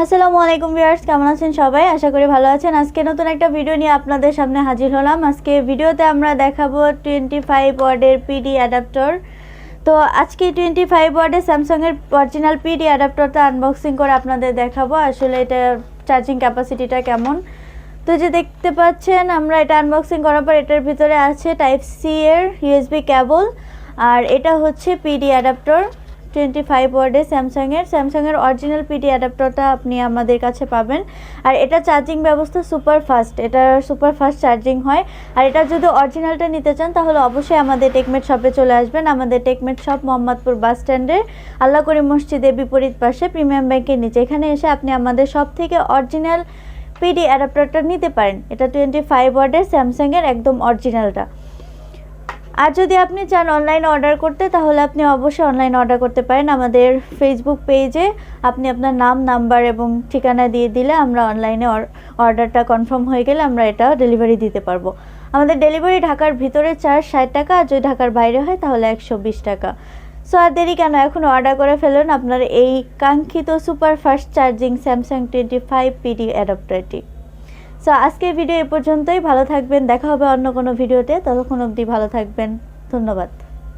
আসসালামু আলাইকুম ভিউয়ার্স, কেমন আছেন সবাই? আশা করি ভালো আছেন। আজকে নতুন একটা ভিডিও নিয়ে আপনাদের সামনে হাজির হলাম। আজকে ভিডিওতে আমরা দেখাবো 25 ওয়াটের পিডি অ্যাডাপ্টার। তো আজকে 25 ওয়াটের স্যামসাংয়ের অরিজিনাল পিডি অ্যাডাপ্টারটা আনবক্সিং করে আপনাদের দেখাবো আসলে এটা চার্জিং ক্যাপাসিটিটা কেমন। তো যে দেখতে পাচ্ছেন আমরা এটা আনবক্সিং করার পর এটার ভিতরে আছে টাইপ সি এর ইউএসবি কেবল, আর এটা হচ্ছে পিডি অ্যাডাপ্টার 25 ওয়াটের স্যামসাংয়ের অরিজিনাল পিডি অ্যাডাপ্টারটা আপনি আমাদের কাছে পাবেন। আর এটা চার্জিং ব্যবস্থা সুপার ফাস্ট, এটা সুপার ফাস্ট চার্জিং হয়। আর এটা যদি অরিজিনালটা নিতে চান তাহলে অবশ্যই আমাদের টেকমেট শপে চলে আসবেন। আমাদের টেকমেট শপ মোহাম্মদপুর বাস স্ট্যান্ডের আল্লাহ করিম মসজিদের বিপরীত পাশে প্রিমিয়াম ব্যাংকের নিচে। এখানে এসে আপনি আমাদের শপ থেকে অরিজিনাল পিডি অ্যাডাপ্টারটা নিতে পারেন। এটা 25 ওয়াটের স্যামসাংয়ের একদম অরিজিনালটা। আর যদি আপনি চান অনলাইনে অর্ডার করতে তাহলে আপনি অবশ্যই অনলাইনে অর্ডার করতে পারেন। আমাদের ফেসবুক পেজে আপনি আপনার নাম, নাম্বার এবং ঠিকানা দিয়ে দিলে আমরা অনলাইনে অর্ডারটা কনফার্ম হয়ে গেলে আমরা এটা ডেলিভারি দিতে পারবো। আমাদের ডেলিভারি ঢাকার ভিতরে চার্জ 60 টাকা, আর যদি ঢাকার বাইরে হয় তাহলে 120 টাকা। সো আর দেরি কেন, এখন অর্ডার করে ফেলুন আপনার এই কাঙ্ক্ষিত super fast charging Samsung 25 PD অ্যাডাপ্টারটি। সো আজকের ভিডিও এ পর্যন্তই। ভালো থাকবেন, দেখা হবে অন্য কোনো ভিডিওতে। ততক্ষণ অবধি ভালো থাকবেন, ধন্যবাদ।